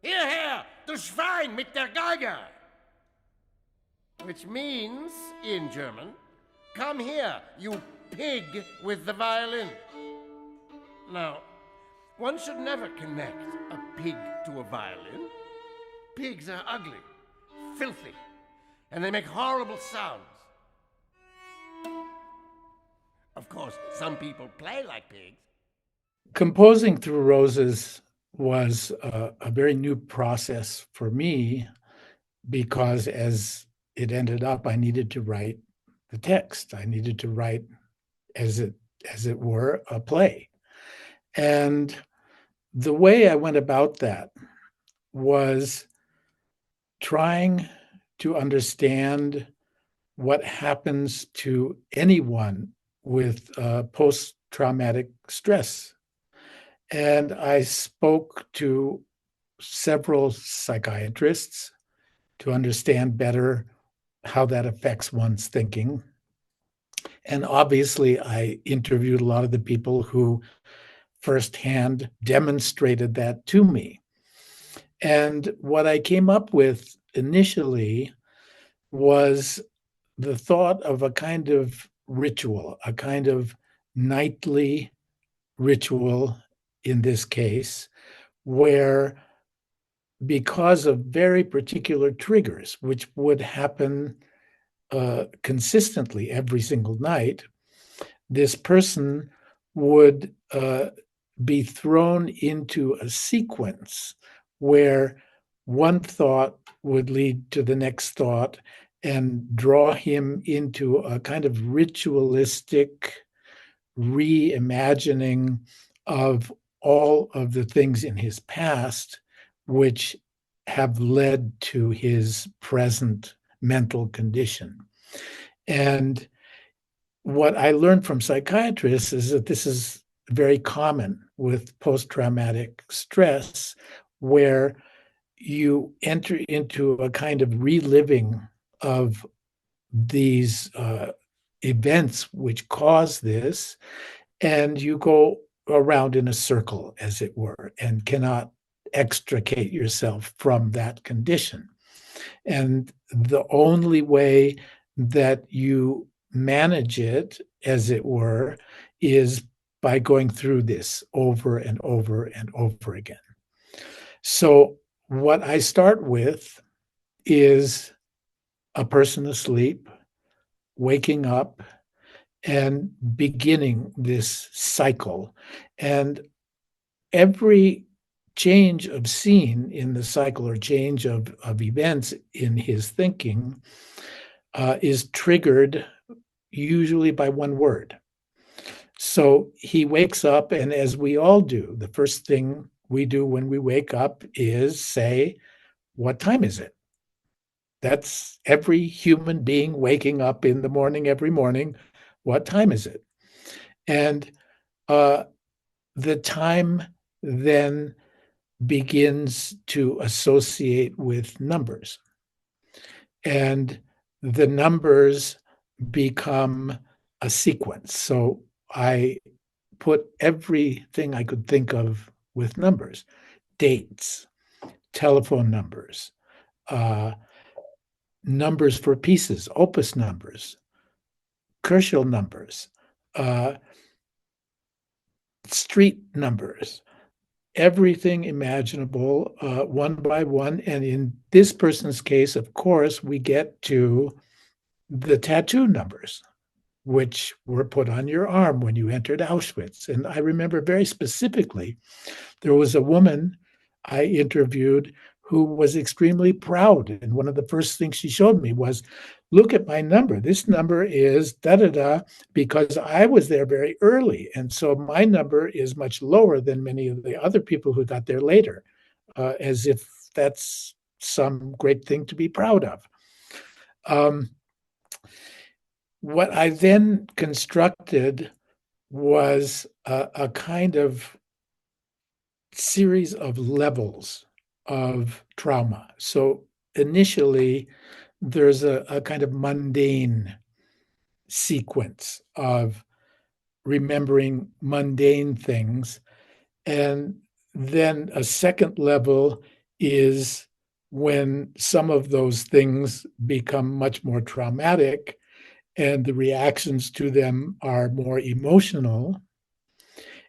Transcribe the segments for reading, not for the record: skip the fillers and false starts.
Hierher, du Schwein mit der Geige! Which means, in German, come here, you pig with the violin. Now, one should never connect a pig to a violin. Pigs are ugly, filthy, and they make horrible sounds. Of course, some people play like pigs. Composing Through Roses was a very new process for me because as it ended up, I needed to write the text. I needed to write, as it were, a play. And the way I went about that was trying to understand what happens to anyone with post-traumatic stress. And I spoke to several psychiatrists to understand better how that affects one's thinking. And obviously, I interviewed a lot of the people who firsthand demonstrated that to me. And what I came up with initially was the thought of a kind of ritual, a kind of nightly ritual in this case, where because of very particular triggers, which would happen consistently every single night, this person would be thrown into a sequence where one thought would lead to the next thought and draw him into a kind of ritualistic reimagining of all of the things in his past which have led to his present mental condition. And what I learned from psychiatrists is that this is very common with post-traumatic stress, where you enter into a kind of reliving of these events which cause this, and you go around in a circle, as it were, and cannot extricate yourself from that condition. And the only way that you manage it, as it were, is by going through this over and over and over again. So what I start with is a person asleep, waking up, and beginning this cycle. And every change of scene in the cycle, or change of events in his thinking, is triggered usually by one word. So he wakes up, and as we all do, the first thing we do when we wake up is say, "What time is it?" That's every human being waking up in the morning, every morning. What time is it? And the time then begins to associate with numbers. And the numbers become a sequence. So I put everything I could think of with numbers: dates, telephone numbers, numbers for pieces, opus numbers, Kerschel numbers, street numbers, everything imaginable, one by one. And in this person's case, of course, we get to the tattoo numbers, which were put on your arm when you entered Auschwitz. And I remember very specifically, there was a woman I interviewed who was extremely proud. And one of the first things she showed me was, "Look at my number. This number is da-da-da, because I was there very early. And so my number is much lower than many of the other people who got there later," as if that's some great thing to be proud of. What I then constructed was a kind of series of levels of trauma. So initially, there's a kind of mundane sequence of remembering mundane things. And then a second level is when some of those things become much more traumatic and the reactions to them are more emotional.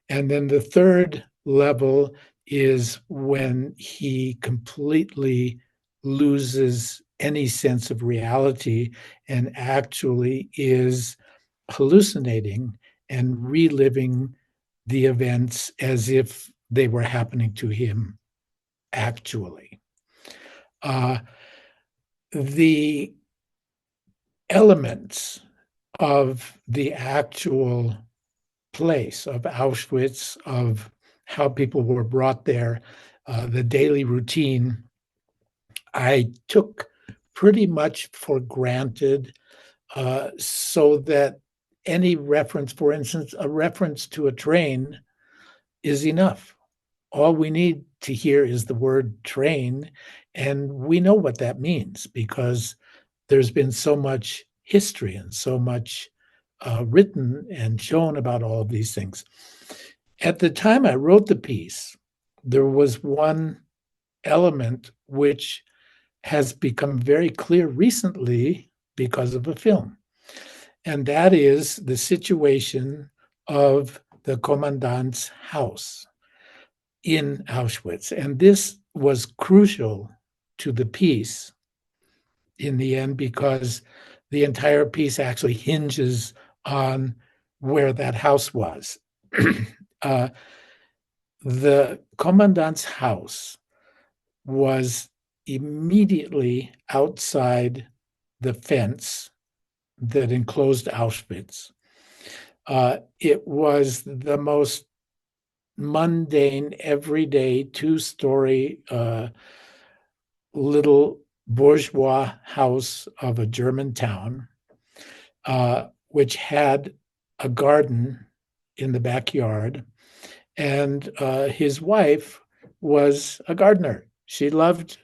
And then the third level is when he completely loses any sense of reality and actually is hallucinating and reliving the events as if they were happening to him actually. Uh, the elements of the actual place of Auschwitz, of how people were brought there, the daily routine, I took pretty much for granted, so that any reference, for instance, a reference to a train is enough. All we need to hear is the word train, and we know what that means because there's been so much history and so much written and shown about all of these things. At the time I wrote the piece, there was one element which has become very clear recently because of a film, and that is the situation of the commandant's house in Auschwitz. And this was crucial to the piece in the end because the entire piece actually hinges on where that house was. uh, the commandant's house was immediately outside the fence that enclosed Auschwitz. It was the most mundane, everyday, two-story little bourgeois house of a German town, which had a garden in the backyard. And his wife was a gardener. She loved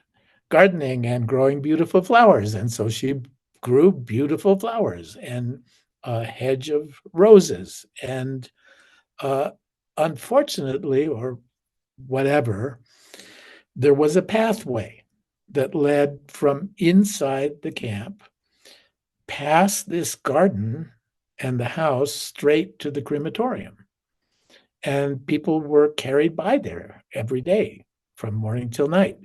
gardening and growing beautiful flowers. And so she grew beautiful flowers and a hedge of roses. And unfortunately, or whatever, there was a pathway that led from inside the camp past this garden and the house straight to the crematorium. And people were carried by there every day from morning till night.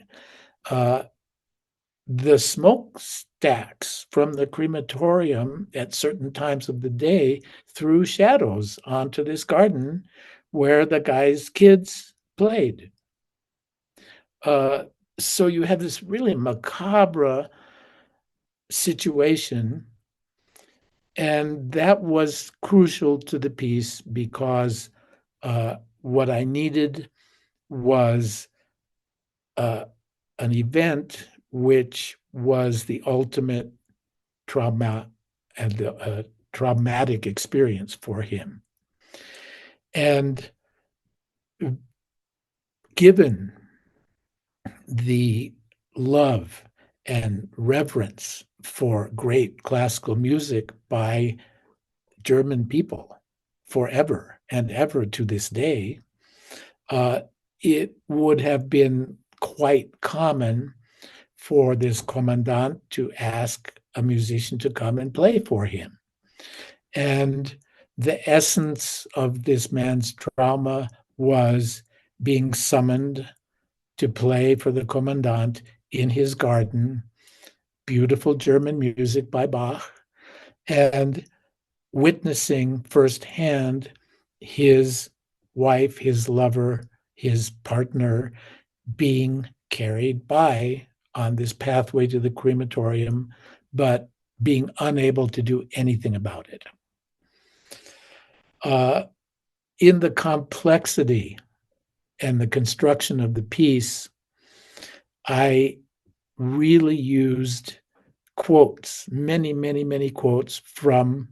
The smokestacks from the crematorium at certain times of the day threw shadows onto this garden where the guy's kids played. So you have this really macabre situation. And that was crucial to the piece because what I needed was an event which was the ultimate trauma and the traumatic experience for him. And given the love and reverence for great classical music by German people forever and ever to this day, it would have been quite common for this commandant to ask a musician to come and play for him. And the essence of this man's trauma was being summoned to play for the commandant in his garden, beautiful German music by Bach, and witnessing firsthand his wife, his lover, his partner being carried by on this pathway to the crematorium, but being unable to do anything about it. In the complexity and the construction of the piece, I really used quotes, many, many, many quotes from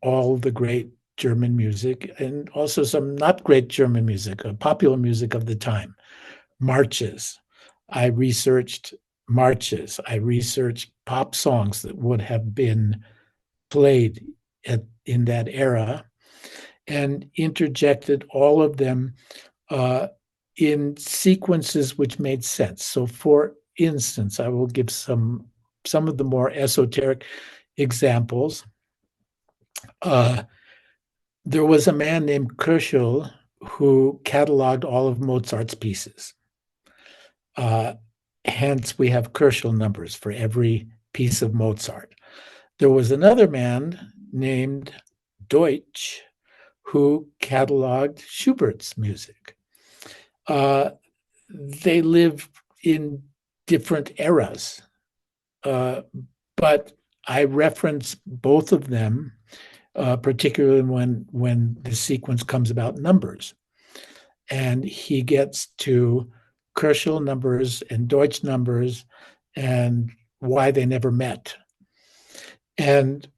all the great German music and also some not great German music, popular music of the time, marches. I researched marches. I researched pop songs that would have been played in that era and interjected all of them in sequences which made sense. So, for instance, I will give some of the more esoteric examples. There was a man named Kürschel who cataloged all of Mozart's pieces. Hence, we have Kürschel numbers for every piece of Mozart. There was another man named Deutsch who cataloged Schubert's music. They live in different eras, but I reference both of them, particularly when the sequence comes about numbers. And he gets to Kürschel numbers and Deutsch numbers and why they never met. And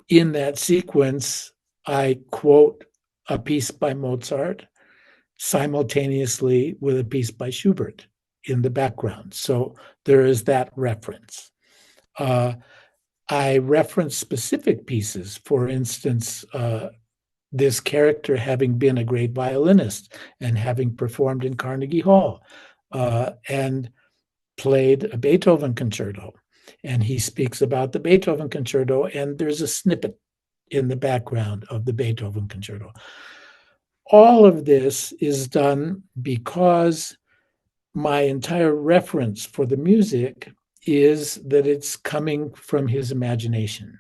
in that sequence, I quote a piece by Mozart simultaneously with a piece by Schubert in the background. So there is that reference. I reference specific pieces. For instance, this character having been a great violinist and having performed in Carnegie Hall and played a Beethoven concerto. And he speaks about the Beethoven concerto, and there's a snippet in the background of the Beethoven concerto. All of this is done because my entire reference for the music is that it's coming from his imagination.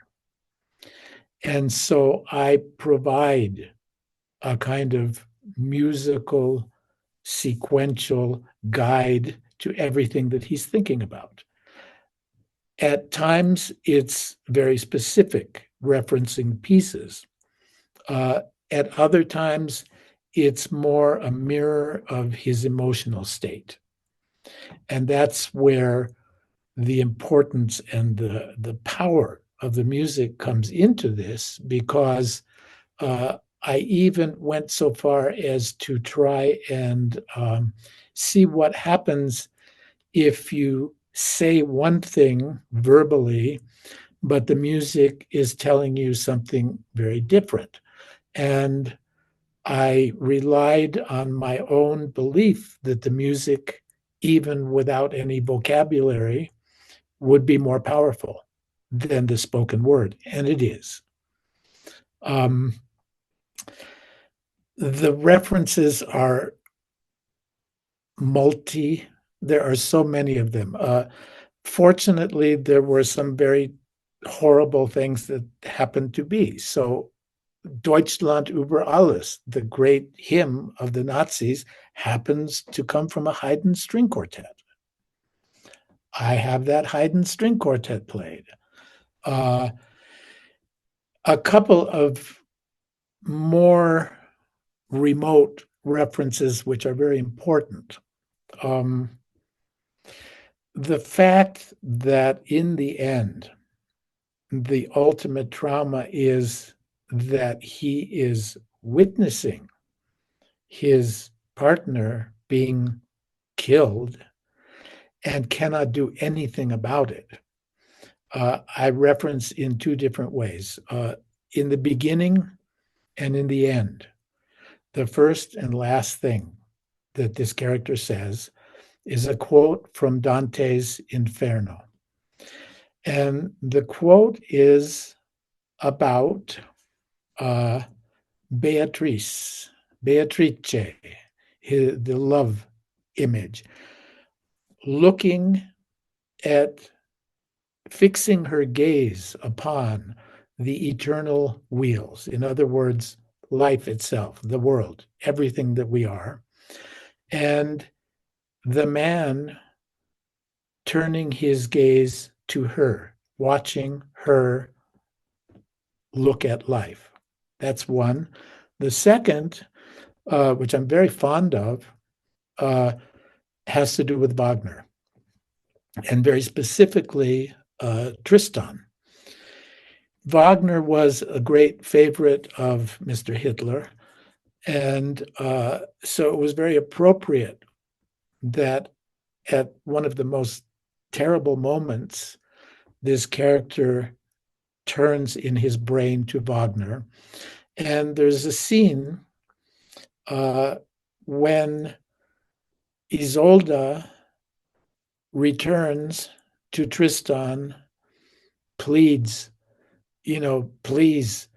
And so I provide a kind of musical, sequential guide to everything that he's thinking about. At times, it's very specific, referencing pieces. At other times, it's more a mirror of his emotional state. And that's where the importance and the power of the music comes into this, because I even went so far as to try and see what happens if you say one thing verbally, but the music is telling you something very different. And I relied on my own belief that the music, even without any vocabulary, would be more powerful than the spoken word, and it is. The references are there are so many of them. Fortunately, there were some very horrible things that happened to be. So Deutschland über alles, the great hymn of the Nazis, happens to come from a Haydn string quartet. I have that Haydn string quartet played. A couple of more remote references, which are very important. The fact that in the end, the ultimate trauma is that he is witnessing his partner being killed and cannot do anything about it. I reference in two different ways, in the beginning and in the end. The first and last thing that this character says is a quote from Dante's Inferno. And the quote is about Beatrice, Beatrice, the love image, looking at, fixing her gaze upon the eternal wheels. In other words, life itself, the world, everything that we are. And the man turning his gaze to her, watching her look at life. That's one. The second, which I'm very fond of, has to do with Wagner, and very specifically Tristan. Wagner was a great favorite of Mr. Hitler, and so it was very appropriate that at one of the most terrible moments, this character turns in his brain to Wagner. And there's a scene when Isolde returns to Tristan, pleads, please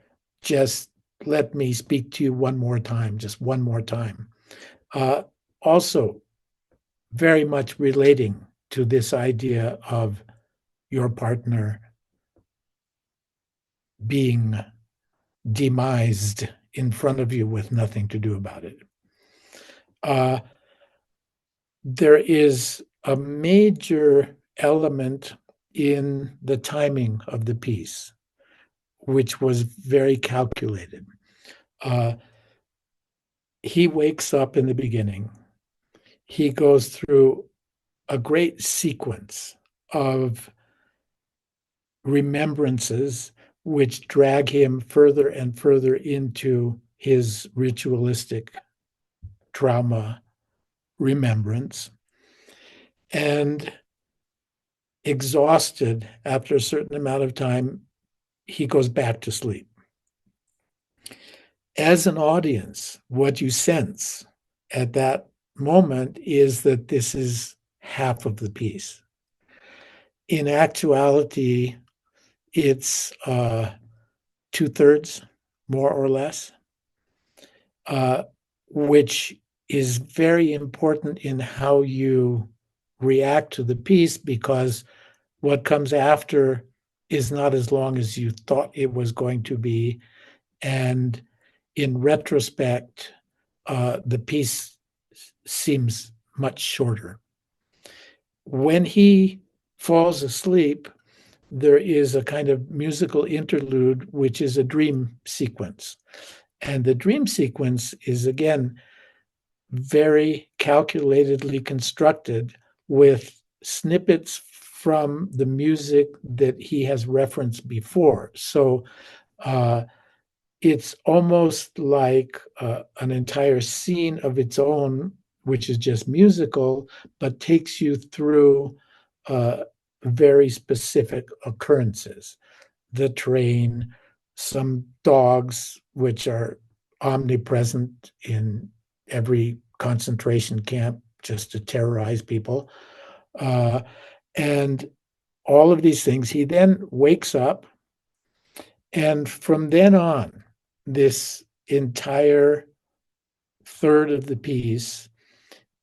just let me speak to you one more time, just one more time. Also, very much relating to this idea of your partner being demised in front of you with nothing to do about it. There is a major element in the timing of the piece, which was very calculated. He wakes up in the beginning. He goes through a great sequence of remembrances which drag him further and further into his ritualistic trauma remembrance. And exhausted after a certain amount of time, he goes back to sleep. As an audience, what you sense at that moment is that this is half of the piece. In actuality, it's 2/3, more or less, which is very important in how you react to the piece, because what comes after is not as long as you thought it was going to be. And in retrospect, the piece seems much shorter. When he falls asleep, there is a kind of musical interlude, which is a dream sequence. And the dream sequence is, again, very calculatedly constructed with snippets from the music that he has referenced before. So it's almost like an entire scene of its own, which is just musical, but takes you through very specific occurrences. The train, some dogs, which are omnipresent in every concentration camp just to terrorize people. And all of these things. He then wakes up, and from then on, this entire third of the piece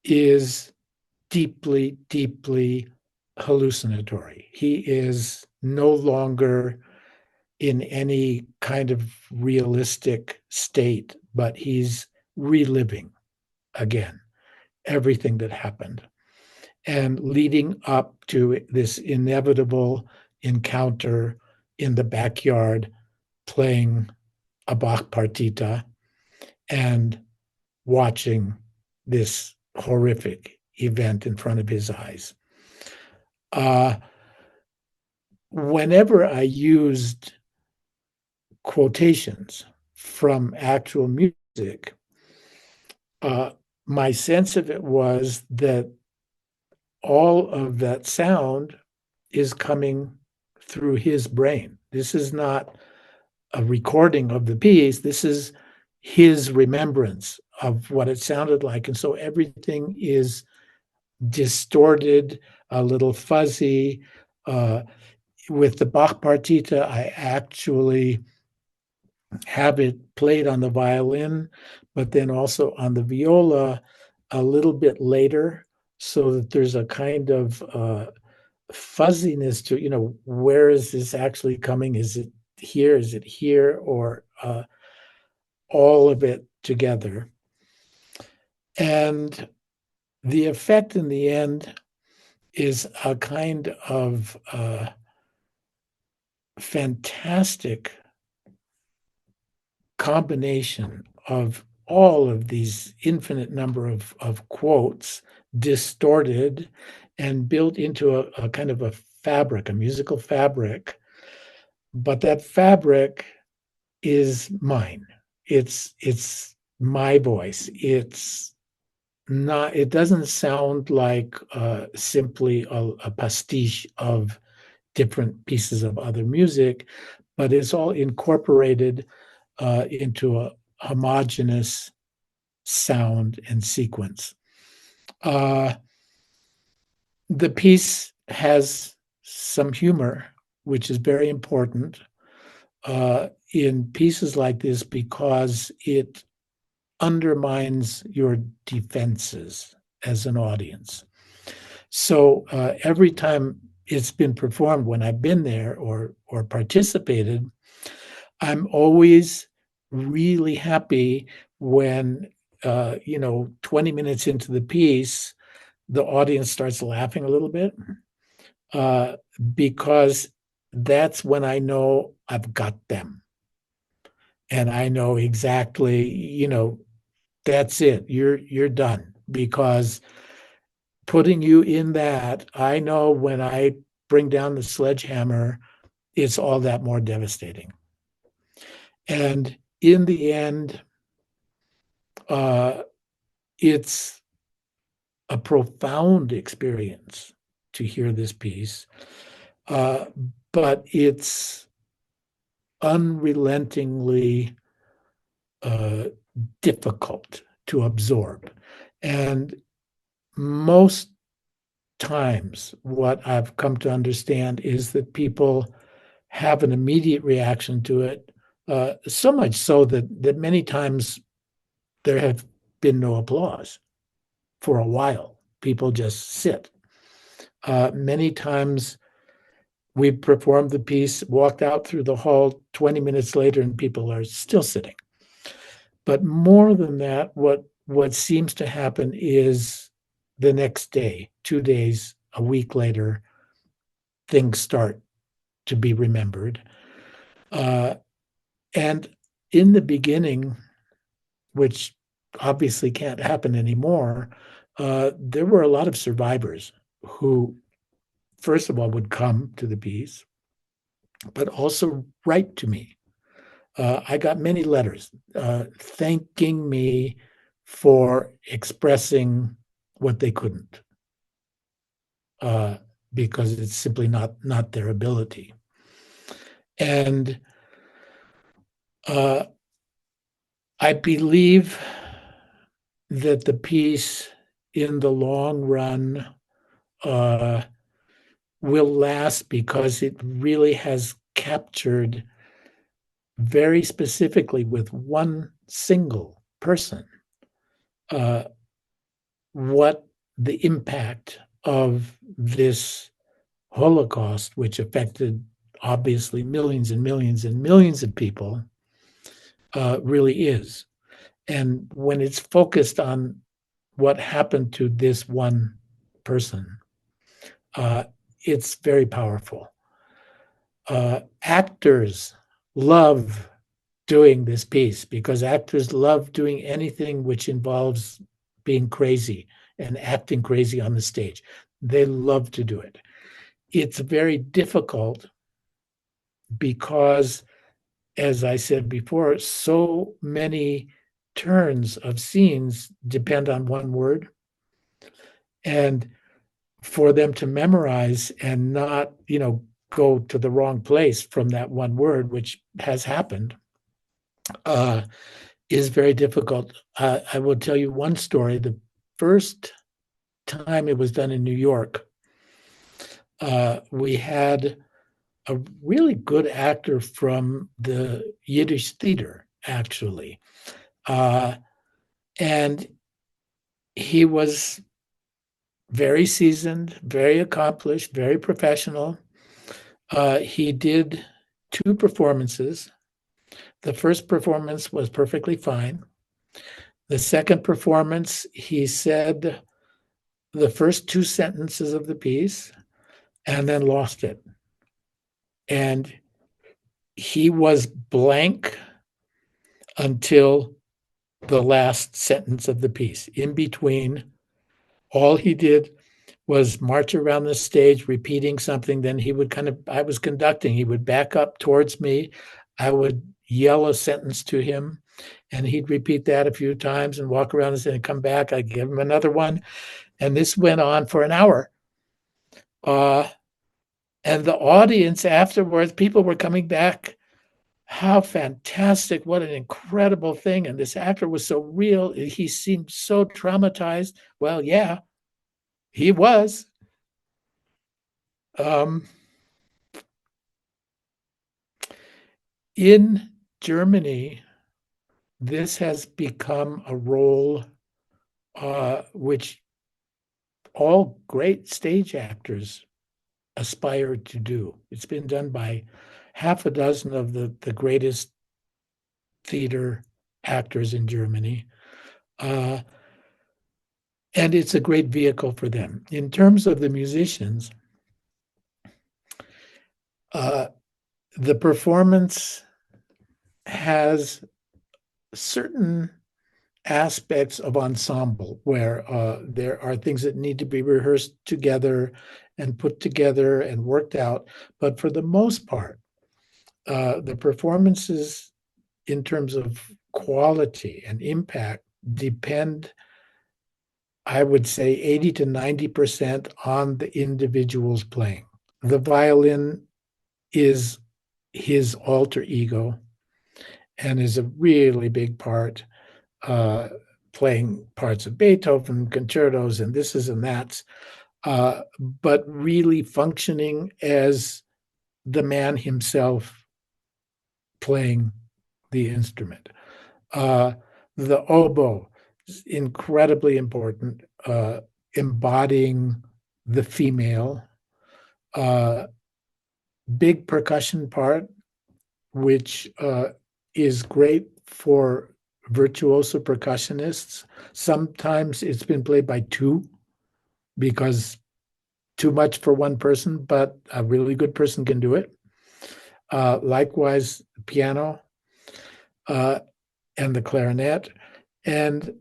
is deeply, deeply hallucinatory. He is no longer in any kind of realistic state, but he's reliving again everything that happened and leading up to this inevitable encounter in the backyard, playing a Bach partita and watching this horrific event in front of his eyes. Whenever I used quotations from actual music, my sense of it was that all of that sound is coming through his brain. This is not a recording of the piece. This is his remembrance of what it sounded like. And so everything is distorted, a little fuzzy. With the Bach partita, I actually have it played on the violin, but then also on the viola a little bit later, so that there's a kind of fuzziness to, where is this actually coming? Is it here? Is it here? Or all of it together. And the effect in the end is a kind of fantastic combination of all of these infinite number of quotes distorted and built into a kind of a fabric, a musical fabric. But that fabric is mine. It's my voice. It's not, it doesn't sound like simply a pastiche of different pieces of other music, but it's all incorporated into a homogeneous sound and sequence. Uh, the piece has some humor, which is very important in pieces like this because it undermines your defenses as an audience. So every time it's been performed, when I've been there or participated, I'm always really happy when 20 minutes into the piece, the audience starts laughing a little bit uh, because that's when I know I've got them. And I know exactly, that's it. You're done because putting you in that, I know when I bring down the sledgehammer, it's all that more devastating. And in the end, uh, it's a profound experience to hear this piece, uh, but it's unrelentingly uh, difficult to absorb. And most times, what I've come to understand is that people have an immediate reaction to it, so much so that many times there have been no applause for a while. People just sit. Many times we've performed the piece, walked out through the hall 20 minutes later, and people are still sitting. But more than that, what seems to happen is the next day, 2 days, a week later, things start to be remembered. And in the beginning, which obviously can't happen anymore, there were a lot of survivors who, first of all, would come to the piece, but also write to me. I got many letters thanking me for expressing what they couldn't, because it's simply not their ability. And I believe that the piece in the long run will last because it really has captured very specifically with one single person what the impact of this Holocaust, which affected obviously millions and millions and millions of people, really is. And when it's focused on what happened to this one person, it's very powerful. Actors love doing this piece because actors love doing anything which involves being crazy and acting crazy on the stage. They love to do it. It's very difficult because, as I said before, so many turns of scenes depend on one word. And for them to memorize and not, go to the wrong place from that one word, which has happened, is very difficult. I will tell you one story. The first time it was done in New York, we had a really good actor from the Yiddish theater, actually. And he was very seasoned, very accomplished, very professional. He did 2 performances. The first performance was perfectly fine. The second performance, he said the first 2 sentences of the piece and then lost it. And he was blank until the last sentence of the piece. In between, all he did was march around the stage repeating something. Then he would I was conducting, he would back up towards me. I would yell a sentence to him and he'd repeat that a few times and walk around and come back. I'd give him another one. And this went on for an hour. And the audience afterwards, people were coming back. How fantastic. What an incredible thing. And this actor was so real. He seemed so traumatized. Well, yeah, He was. Um, in Germany, this has become a role which all great stage actors aspire to do. It's been done by half a dozen of the greatest theater actors in Germany. Uh, and it's a great vehicle for them. In terms of the musicians, uh, the performance has certain aspects of ensemble where there are things that need to be rehearsed together and put together and worked out. But for the most part, the performances in terms of quality and impact depend, I would say, 80 to 90% on the individuals playing. The violin is his alter ego and is a really big part, uh, playing parts of Beethoven, concertos, and this is and that's, but really functioning as the man himself playing the instrument. Uh, the oboe is incredibly important, embodying the female. Uh, Big percussion part, which is great for virtuoso percussionists. Sometimes it's been played by two because too much for one person, but a really good person can do it. Likewise, piano uh, and the clarinet. And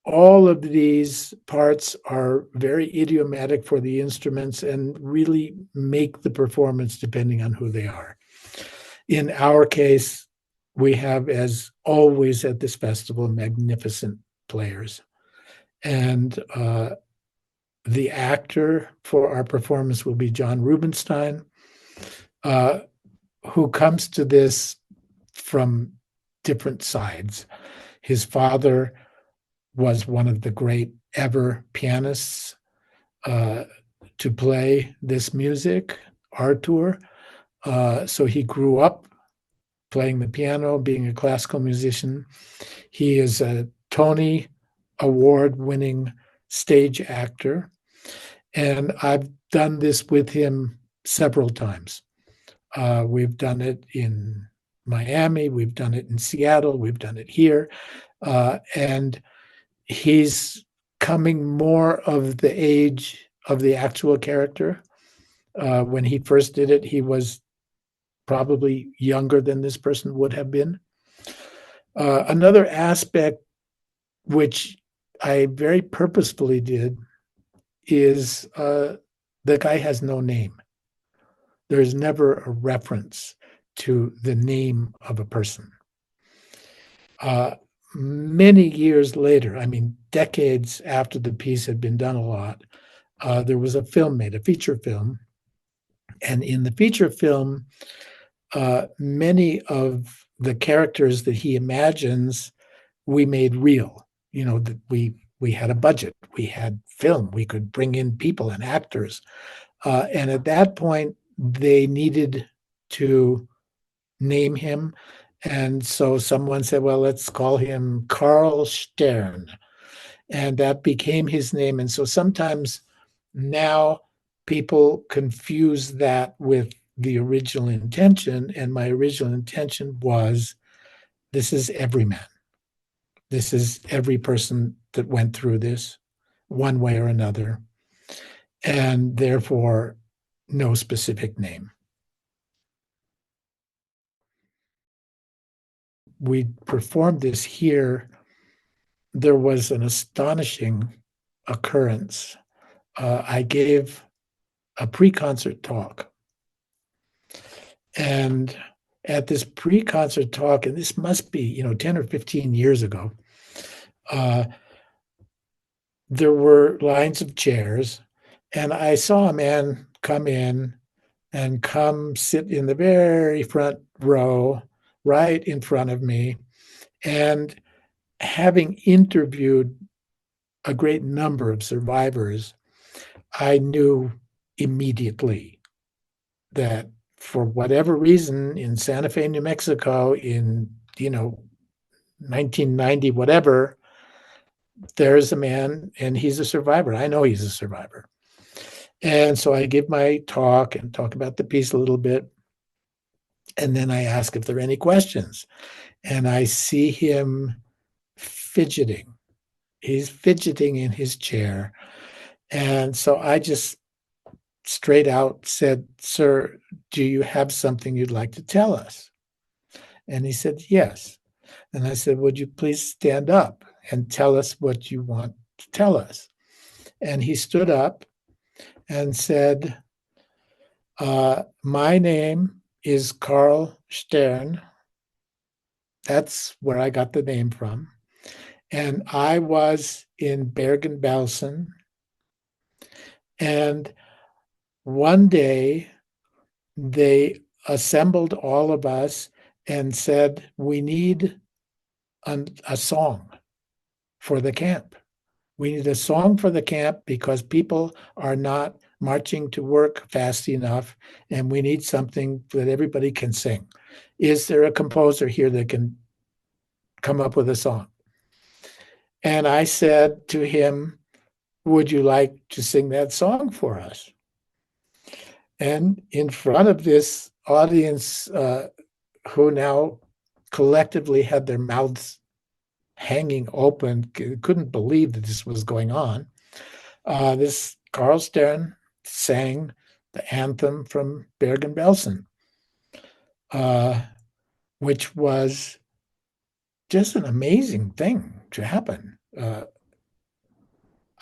all of these parts are very idiomatic for the instruments and really make the performance depending on who they are. In our case, we have, as always at this festival, magnificent players. And the actor for our performance will be John Rubinstein, uh, who comes to this from different sides. His father was one of the great ever pianists to play this music, Artur. So he grew up playing the piano, being a classical musician. He is a Tony Award winning stage actor. And I've done this with him several times. We've done it in Miami, we've done it in Seattle, we've done it here. And he's coming more of the age of the actual character. When he first did it, he was probably younger than this person would have been. Another aspect which I very purposefully did is the guy has no name. There's never a reference to the name of a person. Many years later, I mean, decades after the piece had been done a lot, there was a film made, a feature film. And in the feature film, many of the characters that he imagines, we made real. You know, that we had a budget, we had film, we could bring in people and actors. And at that point, they needed to name him. And so someone said, well, let's call him Carl Stern. And that became his name. And so sometimes now people confuse that with the original intention. And my original intention was this is every man. This is every person that went through this one way or another. And therefore, no specific name. We performed this here. There was an astonishing occurrence. I gave a pre-concert talk. And at this pre-concert talk, and this must be, 10 or 15 years ago, there were lines of chairs, and I saw a man come in and come sit in the very front row, right in front of me. And having interviewed a great number of survivors, I knew immediately that for whatever reason in Santa Fe, New Mexico in, 1990, whatever, there's a man and he's a survivor. I know he's a survivor. And so I give my talk and talk about the piece a little bit. And then I ask if there are any questions. And I see him fidgeting. He's fidgeting in his chair. And so I just straight out said, "Sir, do you have something you'd like to tell us?" And he said, "Yes." And I said, "Would you please stand up and tell us what you want to tell us?" And he stood up and said, "My name is Carl Stern. That's where I got the name from. And I was in Bergen-Belsen. And one day they assembled all of us and said, we need a song for the camp. We need a song for the camp because people are not marching to work fast enough, and we need something that everybody can sing. Is there a composer here that can come up with a song?" And I said to him, "Would you like to sing that song for us?" And in front of this audience, who now collectively had their mouths hanging open, couldn't believe that this was going on, this Carl Stern sang the anthem from Bergen-Belsen, which was just an amazing thing to happen.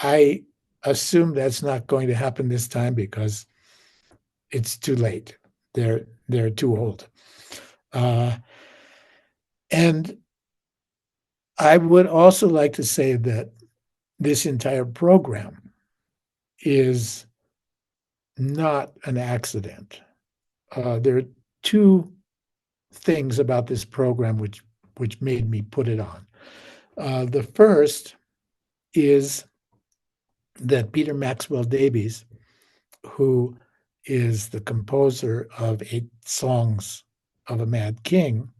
I assume that's not going to happen this time because it's too late. They're too old. And I would also like to say that this entire program is not an accident. There are two things about this program which made me put it on. The first is that Peter Maxwell Davies, who is the composer of 8 Songs of a Mad King,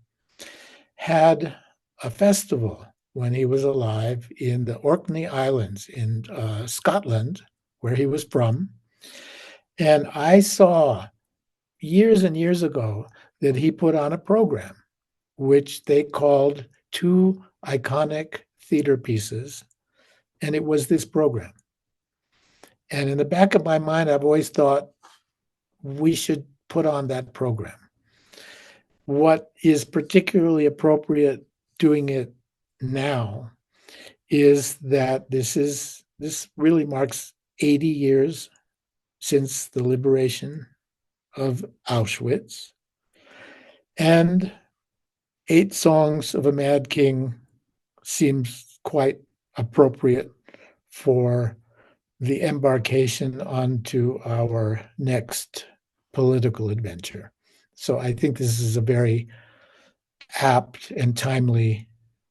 had a festival when he was alive in the Orkney Islands in Scotland, where he was from. And I saw years and years ago that he put on a program which they called 2 iconic theater pieces, and it was this program. And in the back of my mind, I've always thought we should put on that program. What is particularly appropriate doing it now is that this really marks 80 years since the liberation of Auschwitz. And 8 Songs of a Mad King seems quite appropriate for the embarkation onto our next political adventure. So I think this is a very apt and timely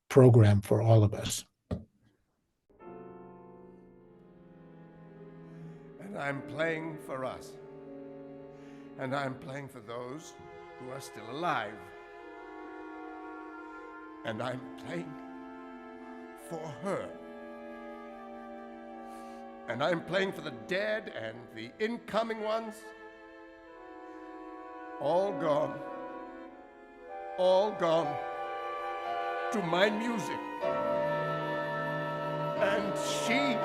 program for all of us. And I'm playing for us. And I'm playing for those who are still alive. And I'm playing for her. And I'm playing for the dead and the incoming ones. All gone to my music. And she